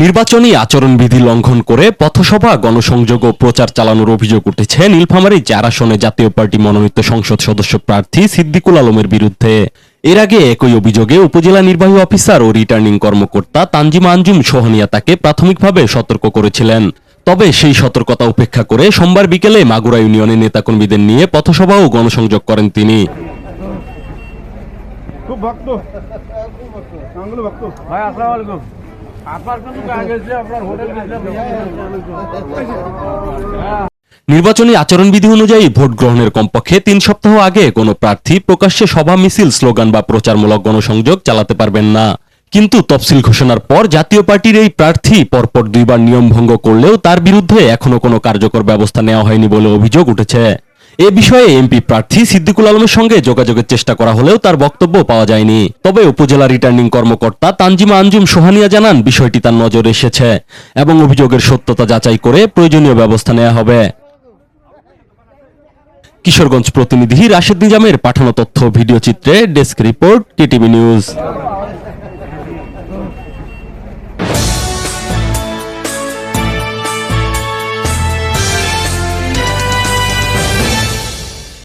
নির্বাচনী আচরণবিধি লঙ্ঘন করে পথসভা গণসংযোগ ও প্রচার চালানোর অভিযোগ উঠেছে নীলফামারী ৪ আসনে জাতীয় পার্টি মনোনীত সংসদ সদস্য প্রার্থী সিদ্দিকুল আলমের বিরুদ্ধে। এর আগে একই অভিযোগে উপজেলা নির্বাহী অফিসার ও রিটার্নিং কর্মকর্তা তানজিমা আঞ্জুম সোহানিয়া তাকে প্রাথমিকভাবে সতর্ক করেছিলেন। তবে সেই সতর্কতা উপেক্ষা করে সোমবার বিকেলে মাগুরা ইউনিয়নের নেতাকর্মীদের নিয়ে পথসভা ও গণসংযোগ করেন তিনি। নির্বাচনী আচরণবিধি অনুযায়ী ভোট গ্রহণের কমপক্ষে ৩ সপ্তাহ আগে কোনো প্রার্থী প্রকাশ্যে সভা, মিছিল, স্লোগান বা প্রচারমূলক গণসংযোগ চালাতে পারবেন না। কিন্তু তফসিল ঘোষণার পর জাতীয় পার্টির এই প্রার্থী পরপর 2 বার নিয়ম ভঙ্গ করলেও তার বিরুদ্ধে এখনো কোনো কার্যকর ব্যবস্থা নেওয়া হয়নি বলে অভিযোগ উঠেছে। এ বিষয়ে এমপি প্রার্থী সিদ্দিকুল আলমের সঙ্গে যোগাযোগের চেষ্টা করা হলেও তার বক্তব্য পাওয়া যায়নি। তবে উপজেলা রিটার্নিং কর্মকর্তা তানজিমা আঞ্জুম সোহানিয়া জানান, বিষয়টি তার নজরে এসেছে এবং অভিযোগের সত্যতা যাচাই করে প্রয়োজনীয় ব্যবস্থা নেওয়া হবে। কিশোরগঞ্জ প্রতিনিধি রাশেদ নিজামের পাঠানো তথ্য ভিডিও চিত্রে ডেস্ক রিপোর্ট, টিটিভি নিউজ।